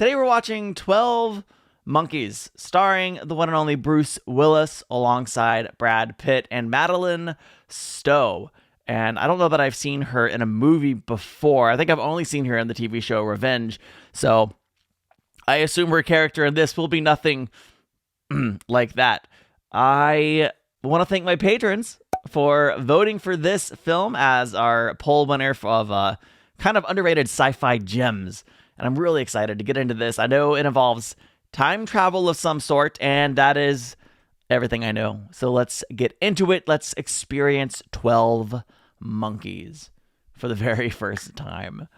Today we're watching 12 Monkeys, starring the one and only Bruce Willis alongside Brad Pitt and Madeline Stowe. And I don't know that I've seen her in a movie before. I think I've only seen her in the TV show Revenge. So I assume her character in this will be nothing like that. I want to thank my patrons for voting for this film as our poll winner of kind of underrated sci-fi gems. And I'm really excited to get into this. I know it involves time travel of some sort, and that is everything I know. So let's get into it. Let's experience 12 Monkeys for the very first time.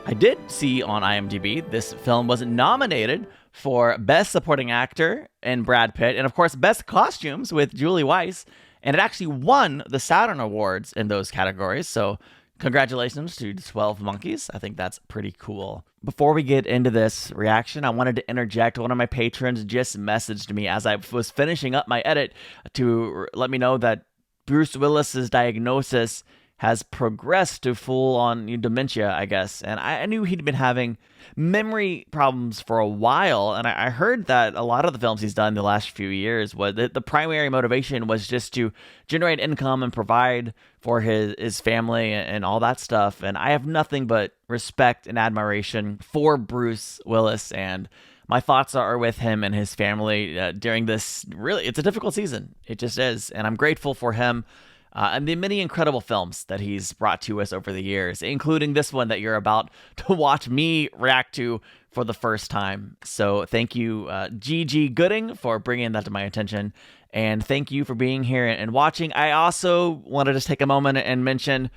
I did see on IMDb this film was nominated for Best Supporting Actor in Brad Pitt, and of course Best Costumes with Julie Weiss, and it actually won the Saturn Awards in those categories. So congratulations to 12 Monkeys. I think that's pretty cool. Before we get into this reaction, I wanted to interject. One of my patrons just messaged me as I was finishing up my edit to let me know that Bruce Willis's diagnosis has progressed to full-on dementia, I guess. And I knew he'd been having memory problems for a while, and I heard that a lot of the films he's done the last few years, the primary motivation was just to generate income and provide for his family and all that stuff. And I have nothing but respect and admiration for Bruce Willis, and my thoughts are with him and his family during this. Really, it's a difficult season. It just is, and I'm grateful for him. And the many incredible films that he's brought to us over the years, including this one that you're about to watch me react to for the first time. So thank you, Gigi Gooding, for bringing that to my attention. And thank you for being here and watching. I also wanted to take a moment and mention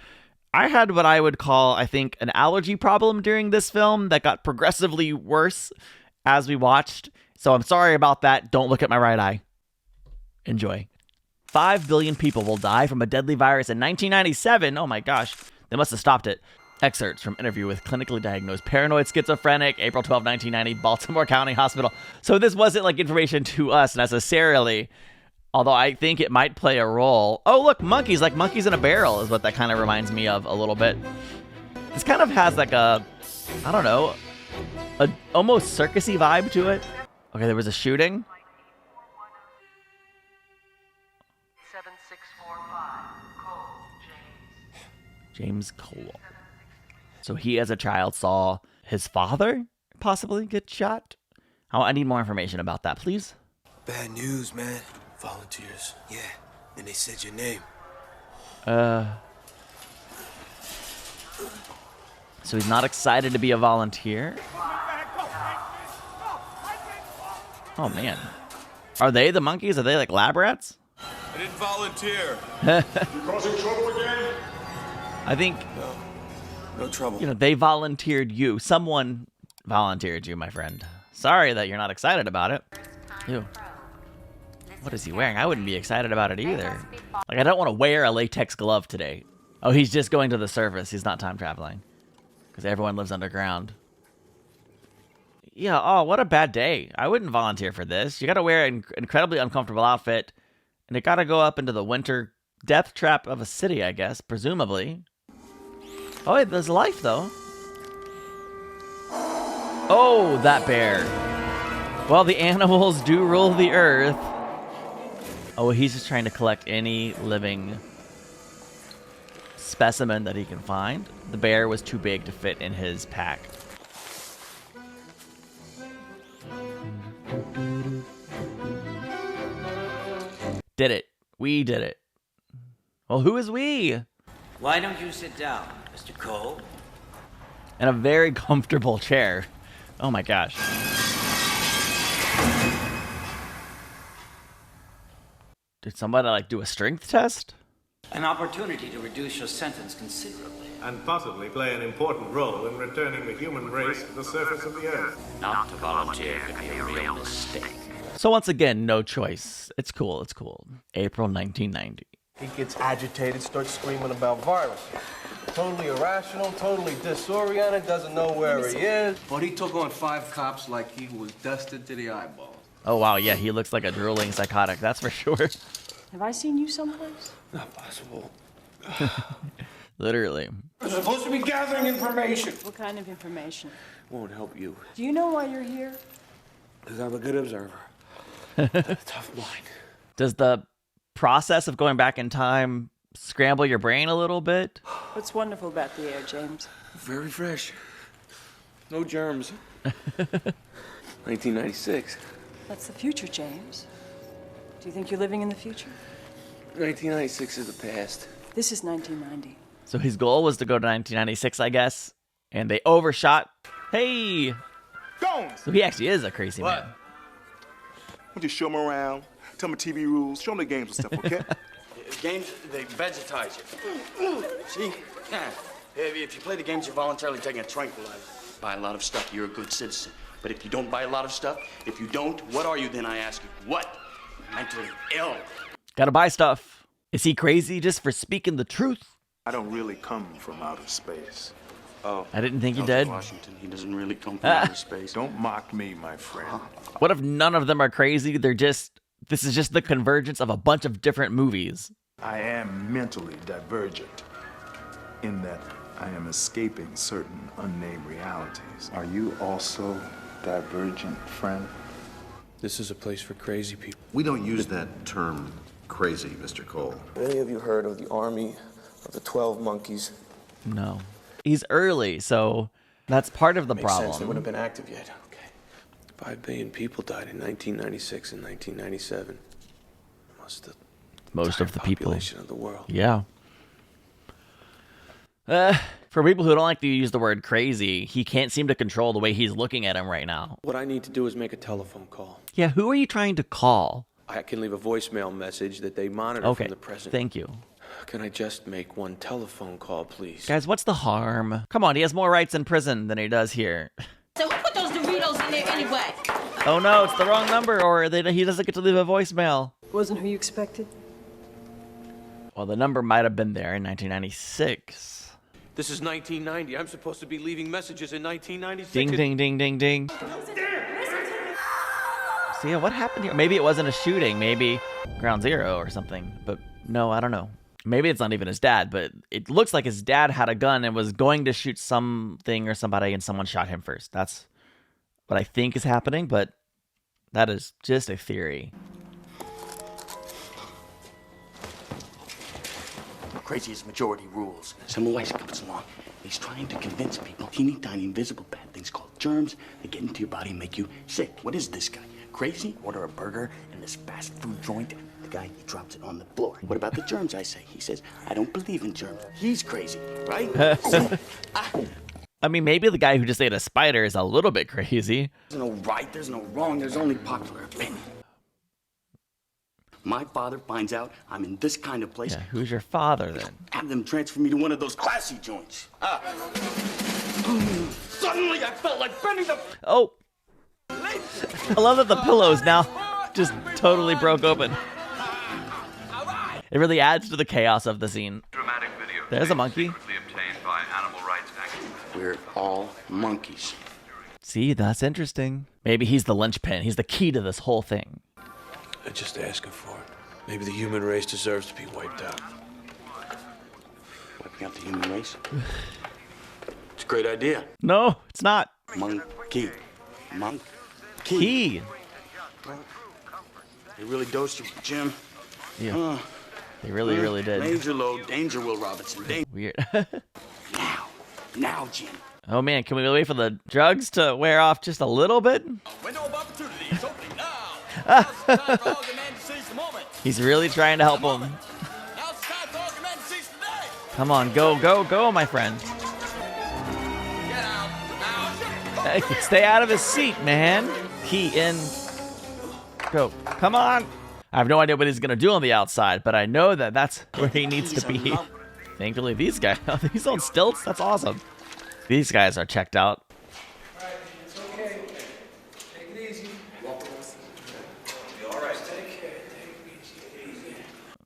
I had what I would call, I think, an allergy problem during this film that got progressively worse as we watched. So I'm sorry about that. Don't look at my right eye. Enjoy. 5 billion people will die from a deadly virus in 1997. Oh my gosh, they must have stopped it. Excerpts from interview with clinically diagnosed paranoid schizophrenic, April 12, 1990, Baltimore County Hospital. So this wasn't like information to us necessarily, although I think it might play a role. Oh, look, monkeys, like monkeys in a barrel is what that kind of reminds me of a little bit. This kind of has like a, I don't know, a almost circusy vibe to it. Okay, there was a shooting. 7645 Cole James Cole. So he, as a child, saw his father possibly get shot? I need more information about that, please. Bad news, man. Volunteers. Yeah, and they said your name. So he's not excited to be a volunteer? Oh, man. Are they the monkeys? Are they like lab rats? I didn't volunteer. You causing trouble again? I think, No trouble. they volunteered you. Someone volunteered you, my friend. Sorry that you're not excited about it. Ew. What is he wearing? I wouldn't be excited about it either. Like, I don't want to wear a latex glove today. Oh, he's just going to the surface. He's not time traveling. Because everyone lives underground. Yeah, oh, what a bad day. I wouldn't volunteer for this. You gotta wear an incredibly uncomfortable outfit. And it gotta go up into the winter death trap of a city, I guess, presumably. Oh, wait, there's life, though. Oh, that bear. Well, the animals do rule the earth. Oh, he's just trying to collect any living specimen that he can find. The bear was too big to fit in his pack. Did it. We did it. Well, who is we? Why don't you sit down, Mr. Cole? In a very comfortable chair. Oh my gosh. Did somebody like do a strength test? An opportunity to reduce your sentence considerably. And possibly play an important role in returning the human race to the surface of the earth. Not to volunteer could be a real mistake. So once again, no choice. It's cool, it's cool. April 1990. He gets agitated, starts screaming about virus. Totally irrational, totally disoriented, doesn't know where he is. But he took on 5 cops like he was dusted to the eyeballs. Oh wow, yeah, he looks like a drooling psychotic, that's for sure. Have I seen you someplace? Not possible. Literally. We're supposed to be gathering information. What kind of information? won't help you. Do you know why you're here? Because I'm a good observer. A tough mind. Does the process of going back in time scramble your brain a little bit? What's wonderful about the air, James? Very fresh. No germs. 1996. That's the future, James. Do you think you're living in the future? 1996 is the past. This is 1990. So his goal was to go to 1996, I guess, and they overshot. Hey! So he actually is a crazy man. I'll just show them around, tell them TV rules, show them the games and stuff, okay? Games, they vegetarize you. See? Yeah. If you play the games, you're voluntarily taking a tranquilizer. Buy a lot of stuff, you're a good citizen. But if you don't buy a lot of stuff, if you don't, what are you then, I ask you? What? Mentally ill. Gotta buy stuff. Is he crazy just for speaking the truth? I don't really come from outer space. Oh. I didn't think he George did. Washington, he doesn't really come from outer space. Don't mock me, my friend. What if none of them are crazy? This is just the convergence of a bunch of different movies. I am mentally divergent in that I am escaping certain unnamed realities. Are you also divergent, friend? This is a place for crazy people. We don't use that term crazy, Mr. Cole. Have any of you heard of the army of the 12 monkeys? No. He's early, so that's part of the Makes sense. They problem. wouldn't have been active yet. Okay. 5 billion people died in 1996 and 1997. Most of Most of the people. population of the world. Yeah. For people who don't like to use the word crazy, he can't seem to control the way he's looking at him right now. What I need to do is make a telephone call. Yeah, who are you trying to call? I can leave a voicemail message that they monitor Okay, from the present. thank you. Can I just make one telephone call, please? Guys, what's the harm? Come on, he has more rights in prison than he does here. So who put those Doritos in there anyway? Oh no, it's the wrong number, or he doesn't get to leave a voicemail. Wasn't who you expected? Well, the number might have been there in 1996. This is 1990. I'm supposed to be leaving messages in 1996. Ding, ding, ding, ding, ding. So yeah, what happened here? Maybe it wasn't a shooting. Maybe Ground Zero or something. But no, I don't know. Maybe it's not even his dad, but it looks like his dad had a gun and was going to shoot something or somebody, and someone shot him first. That's what I think is happening, but that is just a theory. Crazy as majority rules. Semmelweis comes along. He's trying to convince people teeny tiny invisible bad things called germs that get into your body and make you sick. What is this guy? Crazy? Order a burger in this fast food joint. The guy, he drops it on the floor. What about the germs, I say? He says, I don't believe in germs. He's crazy, right? I mean, maybe the guy who just ate a spider is a little bit crazy. There's no right, there's no wrong, there's only popular opinion. My father finds out I'm in this kind of place. Yeah, who's your father then? Have them transfer me to one of those classy joints. Suddenly I felt like bending the... Oh! I love that the pillows now just totally broke open. It really adds to the chaos of the scene. Dramatic video. There's a monkey. Obtained by animal rights activists. We're all monkeys. See, that's interesting. Maybe he's the linchpin. He's the key to this whole thing. I'm just asking for it. Maybe the human race deserves to be wiped out. Wiping out the human race? It's a great idea. No, it's not. Monkey. Key. They really dosed you, Jim. Yeah. They really, really did. Major load, danger, Will Robinson. Weird. Now, Jim. Oh man, can we wait for the drugs to wear off just a little bit? Window of opportunity is opening now. Now's the time for all the men to seize the moment. He's really trying to help him. Now's the time for all the men to seize the day. Come on, go, go, go, my friend. Get out now. Hey, stay out of his seat, man. Key in. Go. Come on. I have no idea what he's going to do on the outside, but I know that that's where he needs to be. Thankfully, these guys, he's on stilts. That's awesome. These guys are checked out. All right, it's okay. Take it easy. All right, take care. Take it easy.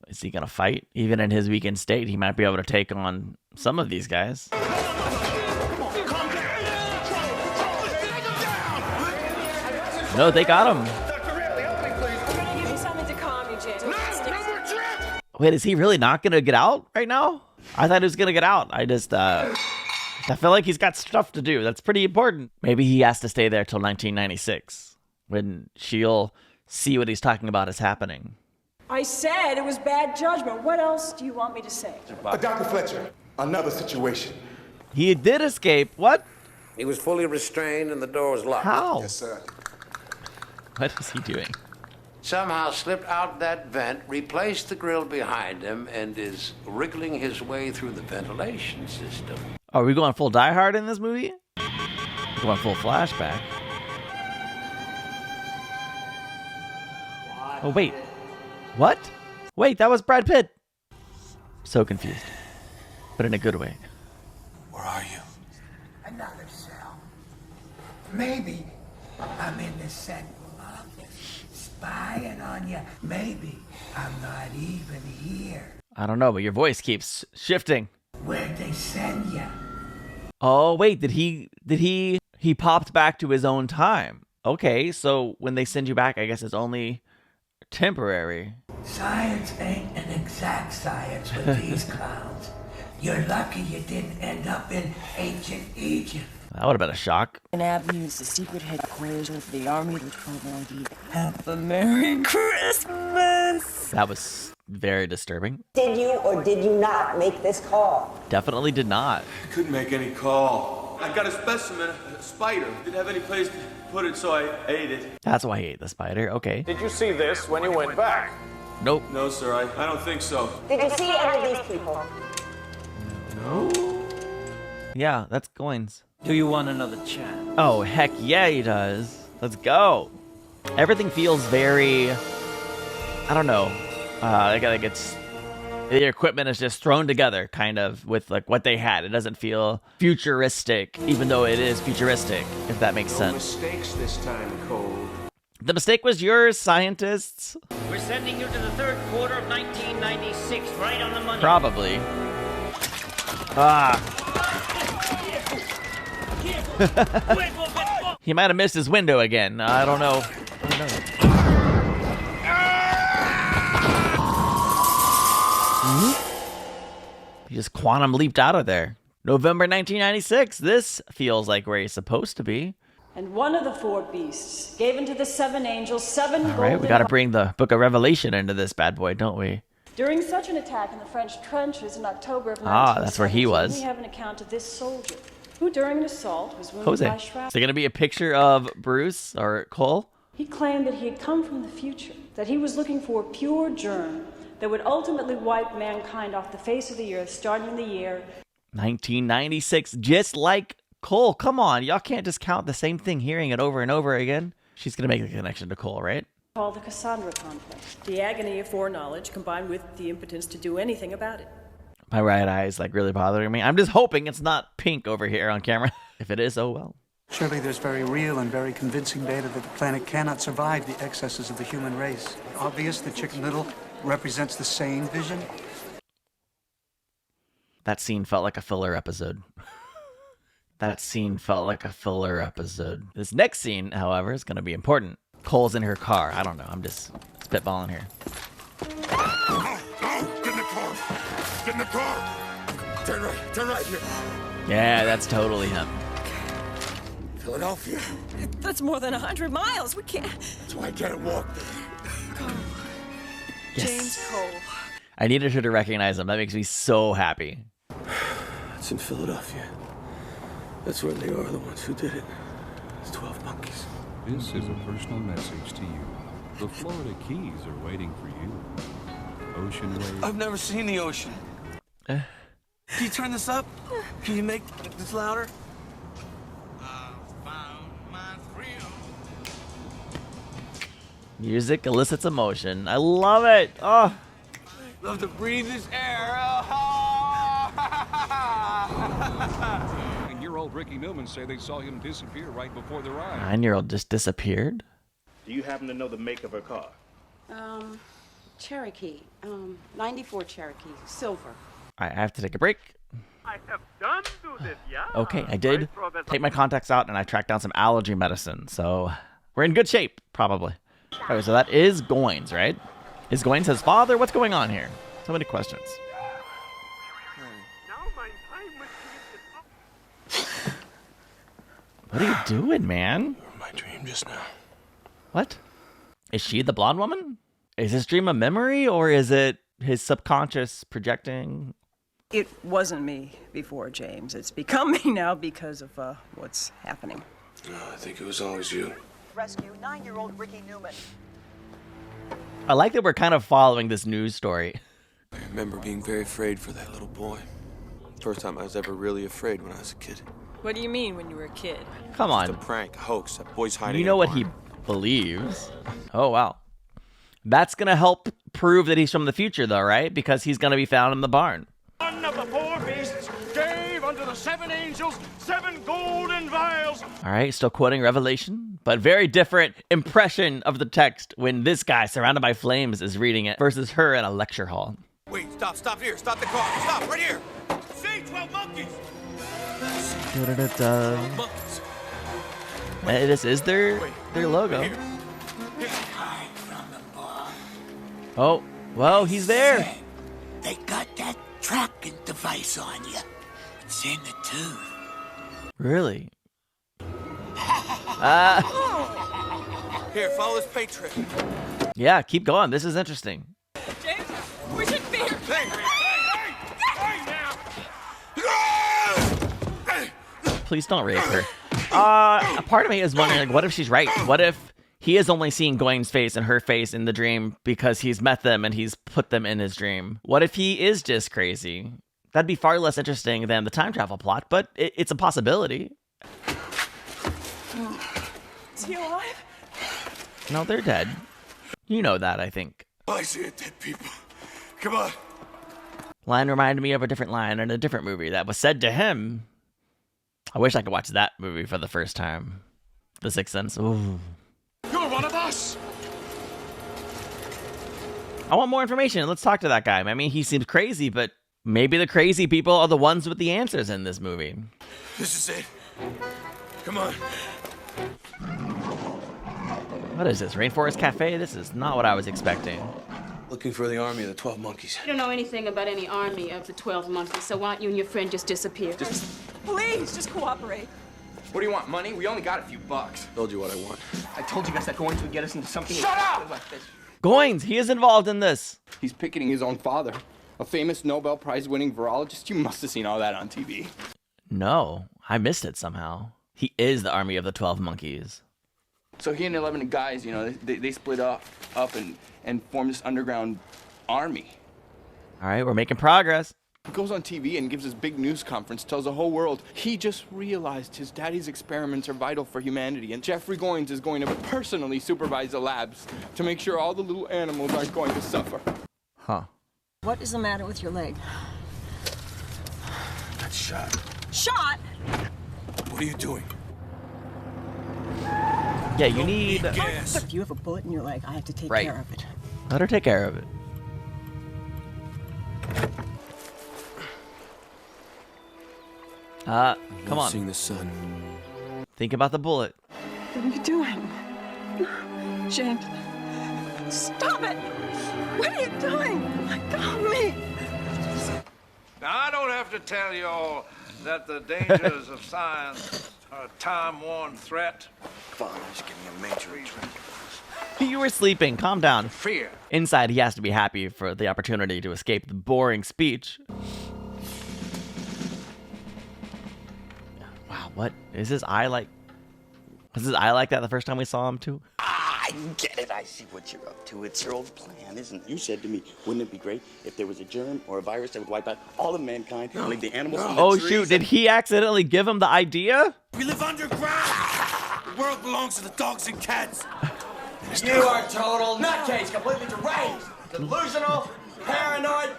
Is he going to fight? Even in his weakened state, he might be able to take on some of these guys. No, they got him. Give me something to calm you, James. Wait, is he really not going to get out right now? I thought he was going to get out. I just, I feel like he's got stuff to do. That's pretty important. Maybe he has to stay there till 1996 when she'll see what he's talking about is happening. I said it was bad judgment. What else do you want me to say? Dr. Fletcher, another situation. He did escape. What? He was fully restrained and the door was locked. How? Yes, sir. What is he doing? Somehow slipped out that vent, replaced the grill behind him, and is wriggling his way through the ventilation system. Are we going full Die Hard in this movie? Going full flashback. Oh, wait. What? Wait, that was Brad Pitt. So confused. But in a good way. Where are you? Another cell. Maybe I'm in the central office, spying on you. Maybe I'm not even here. I don't know, but your voice keeps shifting. Where'd they send you? Oh, wait, he popped back to his own time. Okay, so when they send you back, I guess it's only temporary. Science ain't an exact science with these clowns. You're lucky you didn't end up in ancient Egypt. That would have been a shock. An Avenue is the secret headquarters of the Army of the 1290. Have a Merry Christmas! That was very disturbing. Did you or did you not make this call? Definitely did not. I couldn't make any call. I got a specimen, a spider. Didn't have any place to put it, so I ate it. That's why he ate the spider. Okay. Did you see this when you went back? Nope. No, sir, I don't think so. Did you see any of these people? No. Yeah, that's Goins. Do you want another chance? Oh, heck yeah, he does. Let's go. Everything feels very, I don't know. Like it's, the equipment is just thrown together, kind of, with like what they had. It doesn't feel futuristic, even though it is futuristic, if that makes sense. Mistakes this time, Cole. The mistake was yours, scientists. We're sending you to the third quarter of 1996, right on the money. Probably. Ah. He might have missed his window again. I don't know. He just quantum leaped out of there. November 1996. This feels like where he's supposed to be. And one of the four beasts gave unto the seven angels seven All golden... right, we got to bring the Book of Revelation into this bad boy, don't we? During such an attack in the French trenches in October of 1917, that's where he was. we have an account of this soldier, who during an assault was wounded Jose. by Is shrapnel. there going to be a picture of Bruce or Cole? He claimed that he had come from the future, that he was looking for a pure germ that would ultimately wipe mankind off the face of the earth starting in the year 1996, just like Cole. Come on, y'all can't just count the same thing, hearing it over and over again. She's going to make the connection to Cole, right? called the Cassandra complex. The agony of foreknowledge combined with the impotence to do anything about it. My right eye is like really bothering me. I'm just hoping it's not pink over here on camera. If it is, oh well. Surely there's very real and very convincing data that the planet cannot survive the excesses of the human race. Obvious that Chicken Little represents the sane vision. That scene felt like a filler episode. That scene felt like a filler episode. This next scene, however, is going to be important. Cole's in her car. I don't know. I'm just spitballing here. Get in the car! Get in the car! Turn right here. Yeah, that's totally him. Philadelphia. That's more than 100 miles. We can't. That's why I can't walk there. Yes. James Cole. I needed her to recognize him. That makes me so happy. It's in Philadelphia. That's where they are, the ones who did it. It's 12 monkeys. This is a personal message to you. The Florida Keys are waiting for you. Ocean waves. I've never seen the ocean. Can you turn this up? Can you make this louder? Music elicits emotion. I love it. Oh. Love to breathe this air. 9-year-old Ricky Newman say they saw him disappear right before their eyes. 9-year-old just disappeared? Do you happen to know the make of her car? Cherokee. 94 Cherokee. Silver. All right, I have to take a break. I have done to this, yeah. Okay, I did take my contacts out and I tracked down some allergy medicine. So we're in good shape, probably. All right, so that is Goins, right? Is Goins his father? What's going on here? So many questions. What are you doing, man? My dream just now. What? Is she the blonde woman? Is his dream a memory, or is it his subconscious projecting? It wasn't me before, James. It's become me now because of what's happening. No, I think it was always you. Rescue 9-year-old Ricky Newman. I like that we're kind of following this news story. I remember being very afraid for that little boy. First time I was ever really afraid when I was a kid. What do you mean when you were a kid? Come on. Just a prank, a hoax, that boy's hiding. You know what he believes. Oh, wow. That's going to help prove that he's from the future, though, right? Because he's going to be found in the barn. One of the four beasts gave unto the 7 angels 7 golden vials. All right, still quoting Revelation, but very different impression of the text when this guy, surrounded by flames, is reading it versus her in a lecture hall. Wait, stop here. Stop the car. Stop, right here. See, 12 monkeys. Monkeys. This is their logo. Oh, well, he's there. They got that tracking device on you. It's in the tooth. Really? Here, follow this paint trick. Yeah, keep going. This is interesting. James, we shouldn't be here. Please don't rape her. A part of me is wondering, like, what if she's right? What if he is only seeing Gawain's face and her face in the dream because he's met them and he's put them in his dream? What if he is just crazy? That'd be far less interesting than the time travel plot, but it's a possibility. Is he alive? No, they're dead. You know that, I think. I see it, dead people. Come on. Line reminded me of a different line in a different movie that was said to him. I wish I could watch that movie for the first time. The Sixth Sense. Ooh. You're one of us. I want more information. Let's talk to that guy. I mean, he seems crazy, but maybe the crazy people are the ones with the answers in this movie. This is it. Come on. What is this? Rainforest Cafe? This is not what I was expecting. Looking for the army of the 12 monkeys. You don't know anything about any army of the 12 monkeys, so why don't you and your friend just disappear? Please, just cooperate. What do you want, money? We only got a few bucks. Told you what I want. I told you guys that Goins would get us into something. Shut up! Like this. Goins, he is involved in this. He's picketing his own father, a famous Nobel Prize-winning virologist. You must have seen all that on TV. No, I missed it somehow. He is the army of the 12 monkeys. So he and 11 guys, you know, they split up and formed this underground army. All right, we're making progress. He goes on TV and gives this big news conference, tells the whole world he just realized his daddy's experiments are vital for humanity, and Jeffrey Goins is going to personally supervise the labs to make sure all the little animals aren't going to suffer. Huh. What is the matter with your leg? Got shot. Shot? What are you doing? Yeah, you need... If you have a bullet in your leg, I have to take care of it. Let her take care of it. Come on. Seeing the sun. Think about the bullet. What are you doing? James, stop it! What are you doing? Let go of me! Now, I don't have to tell you all that the dangers of science are a time-worn threat. Father's giving a major treat. You were sleeping. Calm down. Fear. Inside, he has to be happy for the opportunity to escape the boring speech. Wow, what? Is his eye like... Was his eye like that the first time we saw him, too? I get it. I see what you're up to. It's your old plan, isn't it? You said to me, wouldn't it be great if there was a germ or a virus that would wipe out all of mankind and leave the animals and the Oh, trees? shoot. Did he accidentally give him the idea? We live underground. The world belongs to the dogs and cats. You are total nutcase, completely deranged, delusional, paranoid.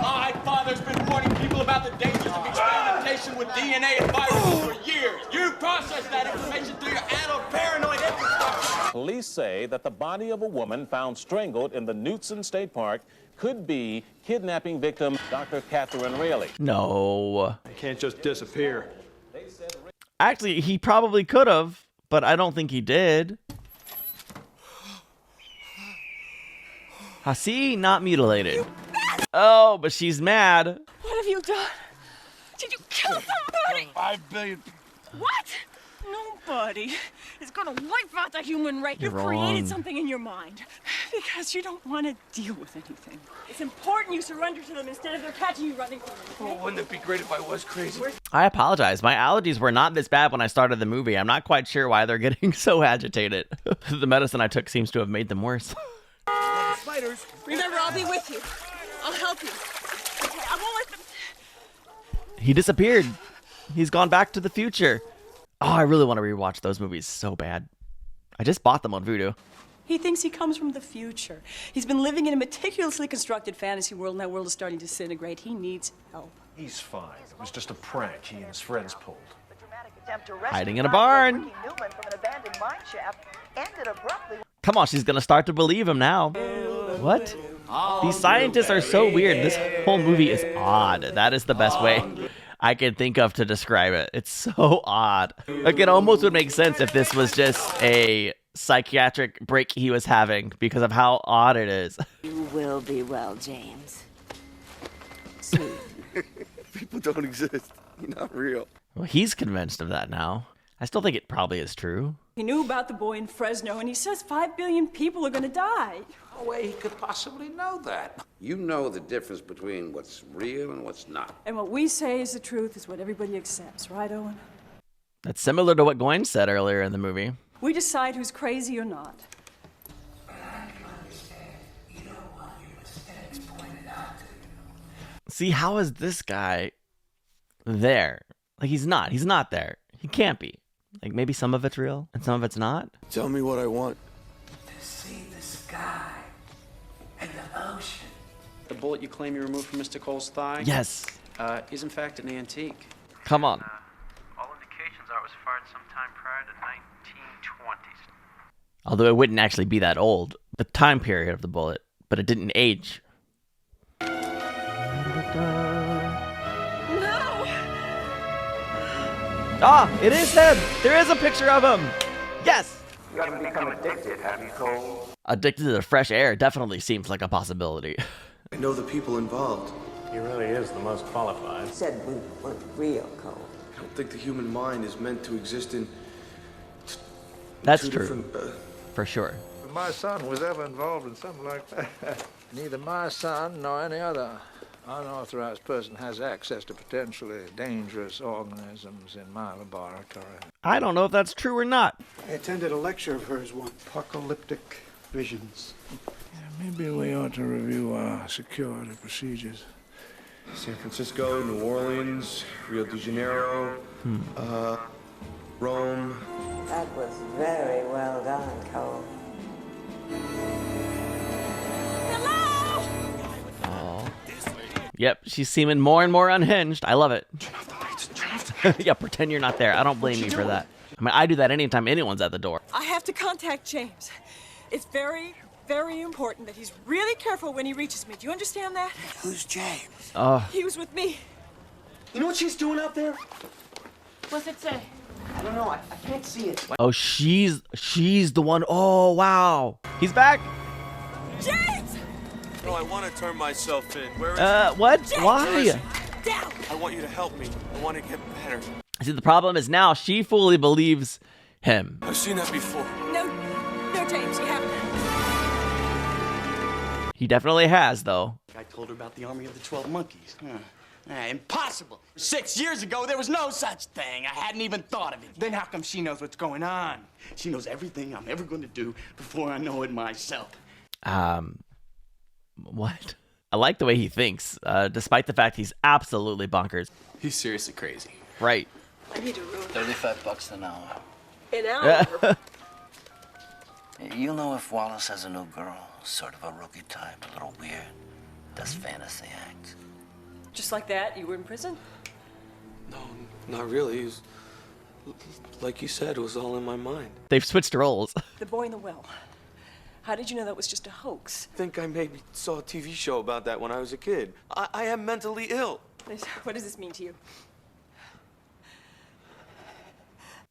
My father's been warning people about the dangers of experimentation with DNA and viruses for years. You process that information through your adult paranoid infrastructure. Police say that the body of a woman found strangled in the Knutson State Park could be kidnapping victim Dr. Catherine Rayleigh. No. They can't just disappear. Actually, he probably could have, but I don't think he did. Hasi, not mutilated. Oh, but she's mad. What have you done? Did you kill somebody? 5 billion. What? No Nobody is gonna wipe out the human race. You're You've created wrong. something in your mind because you don't want to deal with anything. It's important you surrender to them instead of their catching you running from them. Okay? Oh, wouldn't it be great if I was crazy? I apologize. My allergies were not this bad when I started the movie. I'm not quite sure why they're getting so agitated. The medicine I took seems to have made them worse. Spiders. Remember, I'll be with you. I'll help you. Okay, I won't let them. He disappeared. He's gone back to the future. Oh, I really want to rewatch those movies so bad. I just bought them on Vudu. He thinks he comes from the future. He's been living in a meticulously constructed fantasy world, and that world is starting to disintegrate. He needs help. He's fine. It was just a prank he and his friends pulled. Hiding in a barn. Newman from an abandoned mine shaft ended abruptly. Come on, she's gonna start to believe him now. What? These scientists are so weird. This whole movie is odd. That is the best way I can think of to describe it. It's so odd. Like, it almost would make sense if this was just a psychiatric break he was having because of how odd it is. You will be well, James. People don't exist. You're not real. Well, he's convinced of that now. I still think it probably is true. He knew about the boy in Fresno, and he says 5 billion people are going to die. No way he could possibly know that. You know the difference between what's real and what's not. And what we say is the truth is what everybody accepts, right, Owen? That's similar to what Gwen said earlier in the movie. We decide who's crazy or not. See, how is this guy there? Like, he's not. He's not there. He can't be. Like, maybe some of it's real and some of it's not. Tell me what I want. To see the sky and the ocean. The bullet you claim you removed from Mr. Cole's thigh? Yes. Is in fact an antique. Come on. All indications are it was fired sometime prior to 1920s. Although it wouldn't actually be that old. The time period of the bullet. But it didn't age. Ah, it is him! There is a picture of him! Yes! You haven't become addicted, have you, Cole? Addicted to the fresh air definitely seems like a possibility. I know the people involved. He really is the most qualified. Said we weren't real, Cole. I don't think the human mind is meant to exist in That's two true. different, For sure. If my son was ever involved in something like that, neither my son nor any other unauthorized person has access to potentially dangerous organisms in my laboratory. I don't know if that's true or not. I attended a lecture of hers once. Apocalyptic visions. Maybe we ought to review our security procedures. San Francisco, New Orleans, Rio de Janeiro, Rome. That was very well done, Cole. Oh. Yep, she's seeming more and more unhinged. I love it. Yeah, pretend you're not there. I don't blame you for that. I mean, I do that anytime anyone's at the door. I have to contact James. It's very, very important that he's really careful when he reaches me. Do you understand that? Who's James? He was with me. You know what she's doing out there? What's it say? I don't know. I can't see it. Oh, she's the one. Oh, wow. He's back. James! No, I want to turn myself in. Where is What? James! Why? Down! I want you to help me. I want to get better. See, the problem is now she fully believes him. I've seen that before. No, James, you haven't. He definitely has, though. I told her about the army of the 12 monkeys. Impossible. 6 years ago, there was no such thing. I hadn't even thought of it. Then how come she knows what's going on? She knows everything I'm ever going to do before I know it myself. What? I like the way he thinks, despite the fact he's absolutely bonkers. He's seriously crazy. Right. I need to ruin $35 an hour. an hour. You'll know if Wallace has a new girl. Sort of a rookie type, a little weird. Does fantasy acts. Just like that, you were in prison? No, not really. It was, like you said, it was all in my mind. They've switched roles. The boy in the well. How did you know that was just a hoax? I think I maybe saw a TV show about that when I was a kid. I am mentally ill. What does this mean to you?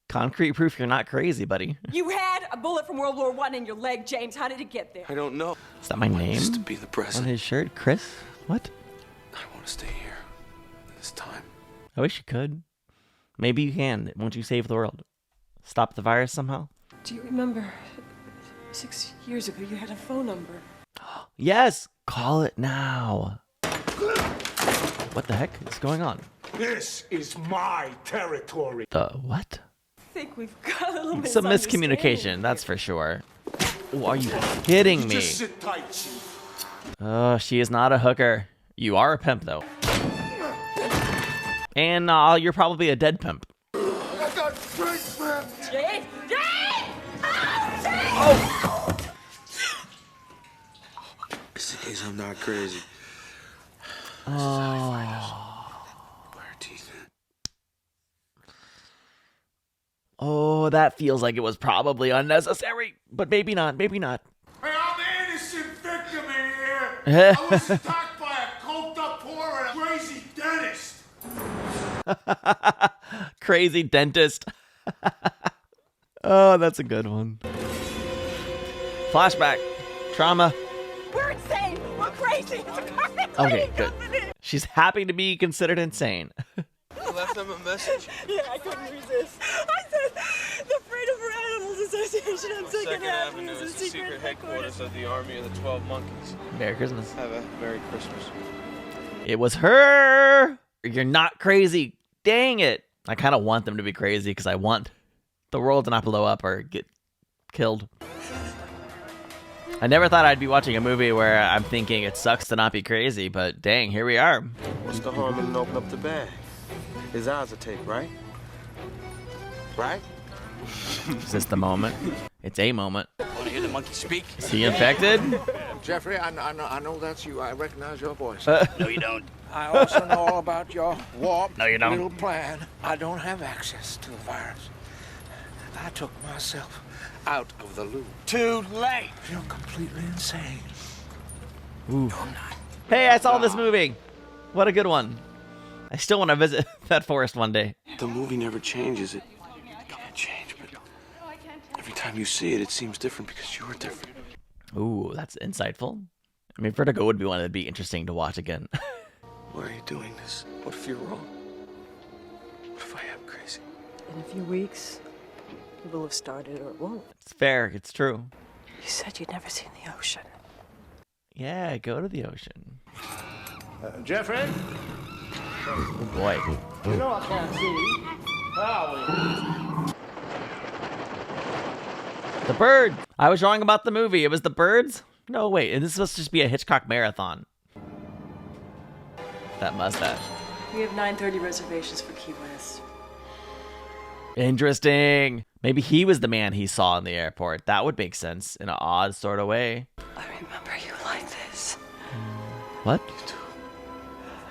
Concrete proof you're not crazy, buddy. You had a bullet from World War I in your leg, James. How did it get there? I don't know. Is that my name? Just to be the On president. his shirt? Chris? What? I want to stay here. This time. I wish you could. Maybe you can, once you save the world. stop the virus somehow? Do you remember 6 years ago you had a phone number? Yes, call it now. What the heck is going on? This is my territory. The what? I think we've got a little Some miscommunication, that's for sure. Oh, are you kidding me? Just sit tight, Chief. Oh, she is not a hooker. You are a pimp, though. And you're probably a dead pimp. I got straight, man. Jade! Jade! Oh! Just in case I'm not crazy. Oh, that feels like it was probably unnecessary, but maybe not, maybe not. Hey, I'm the innocent victim in here. I was attacked by a coked up whore and a crazy dentist. Crazy dentist. Oh, that's a good one. Flashback. Trauma. We're insane! We're crazy! It's a car Okay, good. She's happy to be considered insane. You left them a message? Yeah, I couldn't resist. I said, the Freedom for Animals Association on 2nd Avenue is a secret headquarters of the Army of the 12 Monkeys. Merry Christmas. Have a Merry Christmas. It was her. You're not crazy. Dang it. I kind of want them to be crazy because I want the world to not blow up or get killed. I never thought I'd be watching a movie where I'm thinking it sucks to not be crazy, but dang, here we are. What's the harm in opening up the bag? His eyes are taped, right? Right? Is this the moment? It's a moment. Want to hear the monkey speak? Is he infected? Jeffrey, I know that's you. I recognize your voice. No, you don't. I also know all about your warped No, you don't. little plan. I don't have access to the virus. I took myself out of the loop. Too late. You're completely insane. Ooh. Hey, I saw this movie. What a good one. I still want to visit that forest one day. The movie never changes. It can't change, but every time you see it, it seems different because you're different. Ooh, that's insightful. I mean, Vertigo would be one that'd be interesting to watch again. Why are you doing this? What if you're wrong? What if I am crazy? In a few weeks, it will have started or it won't. It's fair. It's true. You said you'd never seen the ocean. Yeah, go to the ocean. Jeffrey? Oh, boy. You know I can't see. The bird. I was wrong about the movie. It was the birds? No, wait. This is supposed to just be a Hitchcock marathon. That mustache. We have 9:30 reservations for Key West. Interesting. Maybe he was the man he saw in the airport. That would make sense in an odd sort of way. I remember you like this. What?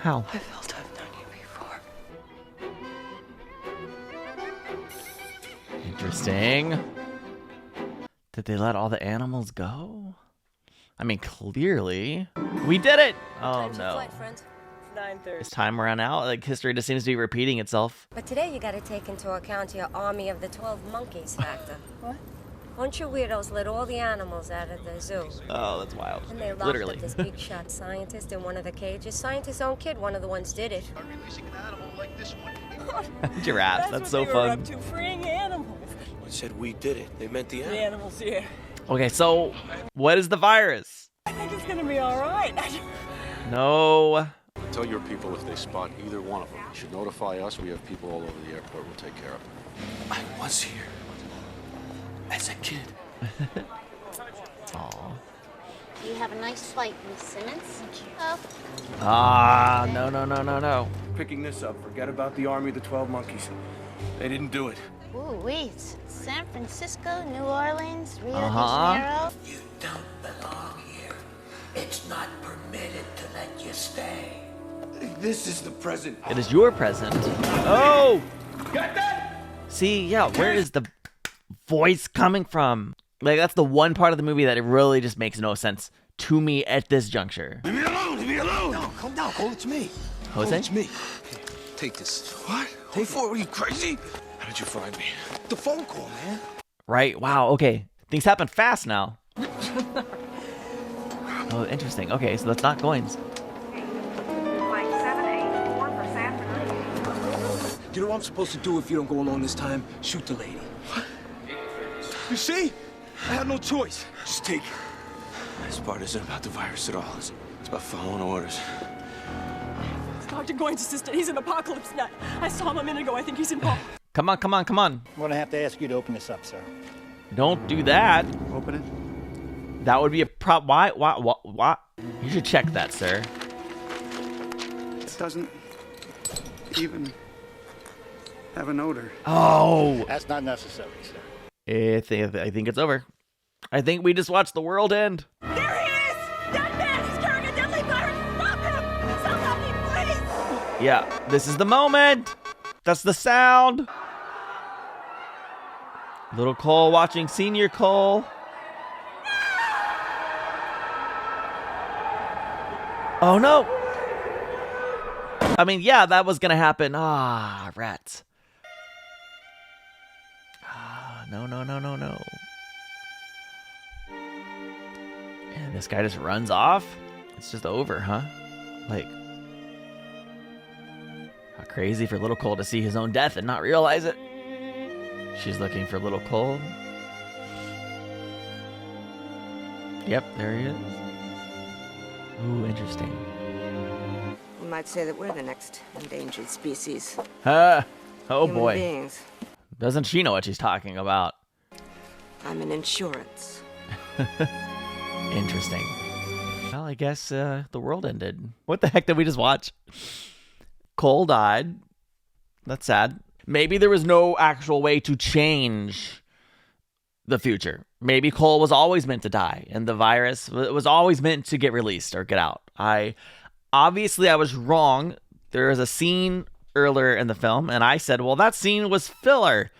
How? I felt I've known you before. Interesting. Did they let all the animals go? I mean, clearly. We did it! Oh, no. 9:30. Is time run out? Like, history just seems to be repeating itself. But today you gotta take into account your Army of the 12 Monkeys factor. What? Bunch of weirdos let all the animals out of the zoo. Oh, that's wild. And they locked Literally. up this big shot scientist in one of the cages. Scientist's own kid, one of the ones did it. Giraffes, that's so what they were fun. up to, freeing animals. They said we did it. They meant the The animal. animals, yeah. Okay, so what is the virus? I think it's gonna be all right. No. Tell your people if they spot either one of them. You should notify us. We have people all over the airport. We'll take care of them. I was here as a kid. Aw. You have a nice flight, Miss Simmons. Oh. Ah, no, no, no, no, no. Picking this up. Forget about the Army of the 12 Monkeys. They didn't do it. Ooh, wait. San Francisco, New Orleans, Rio de Uh-huh. Janeiro. You don't belong here. It's not permitted to let you stay. This is the present. It is your present. Oh! Got that? See, yeah, where is the voice coming from? Like, that's the one part of the movie that it really just makes no sense to me at this juncture. Leave me alone! Leave me alone! No, calm down, Cole. It's me. Jose? Cole, it's me. Take this. What? Take for? Are you crazy? How did you find me? The phone call, man. Right, wow, okay. Things happen fast now. Oh, interesting. Okay, so that's not coins. You know what I'm supposed to do if you don't go along this time? Shoot the lady. What? You see? I had no choice. Just take it. This part isn't about the virus at all. It's about following orders. Dr. Goines' assistant, he's an apocalypse nut. I saw him a minute ago. I think he's involved. Come on, come on, come on. I'm gonna have to ask you to open this up, sir. Don't do that. Open it. That would be a Why? You should check that, sir. It doesn't even have an odor. Oh. That's not necessary, sir. I think it's over. I think we just watched the world end. There he is! That man! He's carrying a deadly virus! Stop him! Somebody, please! Yeah, this is the moment. That's the sound. Little Cole watching Senior Cole. Oh no. I mean, yeah, that was gonna happen. Ah, rats. Ah, no. And this guy just runs off. It's just over, huh? Like, how crazy for Little Cole to see his own death and not realize it. She's looking for Little Cole. Yep, there he is. Ooh, interesting. You might say that we're the next endangered species. Oh Human boy. beings. Doesn't she know what she's talking about? I'm an insurance. Interesting. Well, I guess the world ended. What the heck did we just watch? Cole died. That's sad. Maybe there was no actual way to change the future. Maybe Cole was always meant to die, and the virus was always meant to get released or get out. I was wrong. There is a scene earlier in the film, and I said, well, that scene was filler.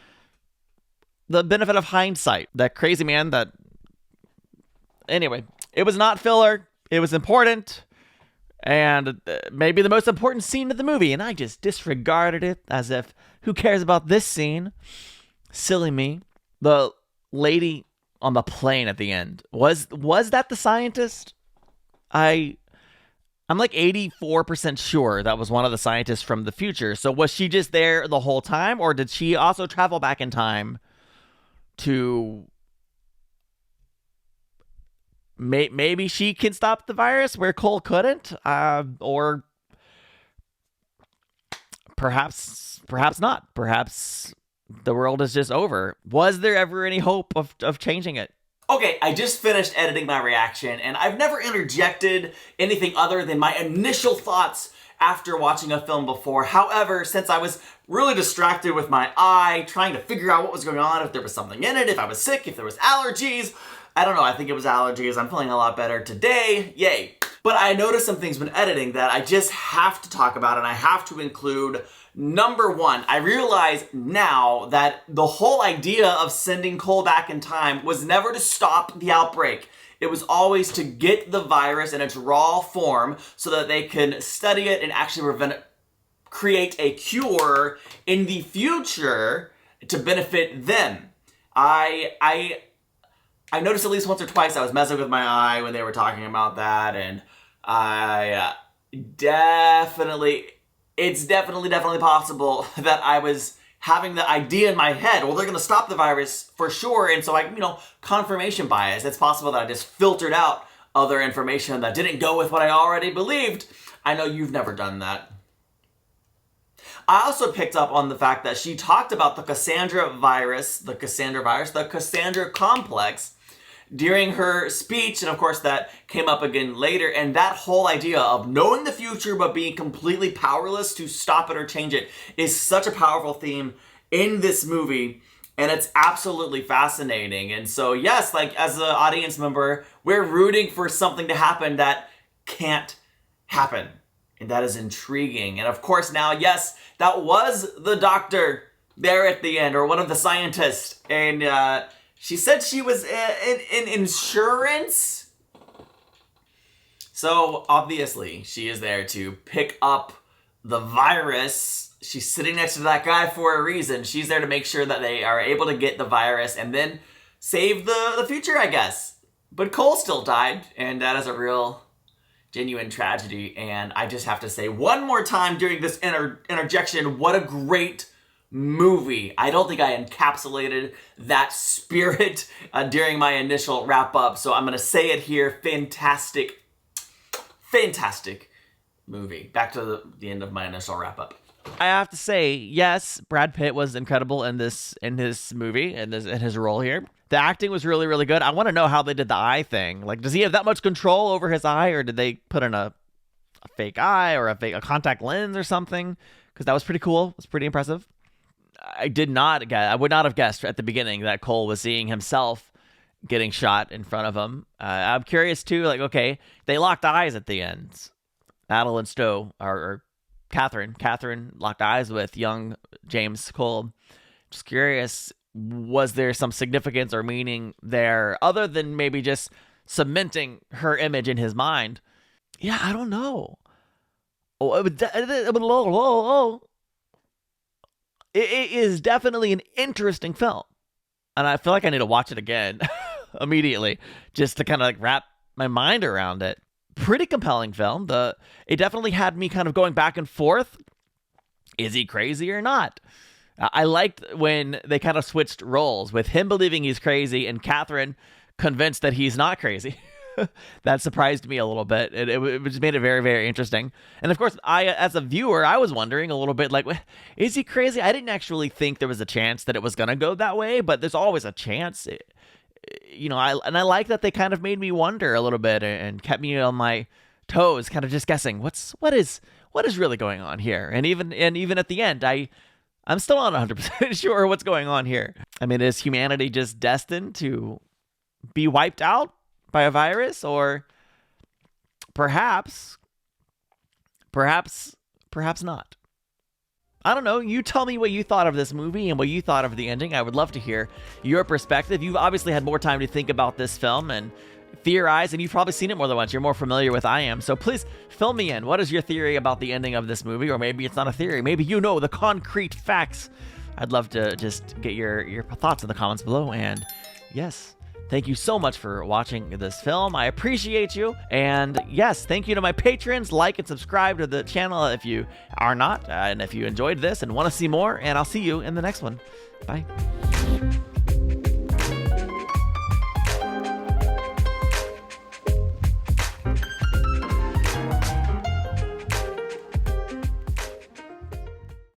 The benefit of hindsight. That crazy man that... Anyway, it was not filler. It was important. And maybe the most important scene of the movie, and I just disregarded it as if, who cares about this scene? Silly me. The lady on the plane at the end, was that the scientist? I'm like 84% sure that was one of the scientists from the future. So was she just there the whole time, or did she also travel back in time to... Maybe she can stop the virus where Cole couldn't, or perhaps not. Perhaps the world is just over. Was there ever any hope of changing it? Okay, I just finished editing my reaction, and I've never interjected anything other than my initial thoughts after watching a film before. However, since I was really distracted with my eye, trying to figure out what was going on, if there was something in it, if I was sick, if there was allergies, I don't know, I think it was allergies. I'm feeling a lot better today. Yay. But I noticed some things when editing that I just have to talk about, and I have to include. Number one, I realize now that the whole idea of sending Cole back in time was never to stop the outbreak. It was always to get the virus in its raw form so that they can study it and actually create a cure in the future to benefit them. I noticed at least once or twice I was messing with my eye when they were talking about that, and it's definitely possible that I was having the idea in my head, well, they're going to stop the virus for sure, and so confirmation bias. It's possible that I just filtered out other information that didn't go with what I already believed. I know you've never done that. I also picked up on the fact that she talked about the Cassandra complex, during her speech, and of course that came up again later, and that whole idea of knowing the future but being completely powerless to stop it or change it is such a powerful theme in this movie, and it's absolutely fascinating. And so yes, as an audience member, we're rooting for something to happen that can't happen, and that is intriguing. And of course now, yes, that was the doctor there at the end, or one of the scientists, and she said she was in insurance. So obviously she is there to pick up the virus. She's sitting next to that guy for a reason. She's there to make sure that they are able to get the virus and then save the future, I guess. But Cole still died, and that is a real genuine tragedy. And I just have to say one more time during this interjection, what a great movie. I don't think I encapsulated that spirit during my initial wrap up, so I'm going to say it here. Fantastic movie. Back to the end of my initial wrap up. I have to say, yes, Brad Pitt was incredible in his movie, in his role here. The acting was really, really good. I want to know how they did the eye thing. Like, does he have that much control over his eye, or did they put in a fake eye or a contact lens or something? Because that was pretty cool. It was pretty impressive. I would not have guessed at the beginning that Cole was seeing himself getting shot in front of him. I'm curious too, like, okay, they locked eyes at the end. Madeline Stowe, or Catherine locked eyes with young James Cole. Just curious, was there some significance or meaning there other than maybe just cementing her image in his mind? Yeah, I don't know. It is definitely an interesting film, and I feel like I need to watch it again immediately just to kind of like wrap my mind around it. Pretty compelling film. It definitely had me kind of going back and forth. Is he crazy or not? I liked when they kind of switched roles, with him believing he's crazy and Catherine convinced that he's not crazy. That surprised me a little bit. It just made it very, very interesting. And of course, as a viewer, I was wondering a little bit, like, is he crazy? I didn't actually think there was a chance that it was going to go that way, but there's always a chance. I like that they kind of made me wonder a little bit and kept me on my toes, kind of just guessing what is really going on here. And even at the end, I'm still not 100% sure what's going on here. I mean, is humanity just destined to be wiped out by a virus, or perhaps not? I don't know. You tell me what you thought of this movie and what you thought of the ending. I would love to hear your perspective. You've obviously had more time to think about this film and theorize, and you've probably seen it more than once. You're more familiar with I am. So please fill me in. What is your theory about the ending of this movie? Or maybe it's not a theory. Maybe you know the concrete facts. I'd love to just get your thoughts in the comments below. And yes, thank you so much for watching this film. I appreciate you. And yes, thank you to my patrons. Like and subscribe to the channel if you are not. And if you enjoyed this and want to see more. And I'll see you in the next one. Bye.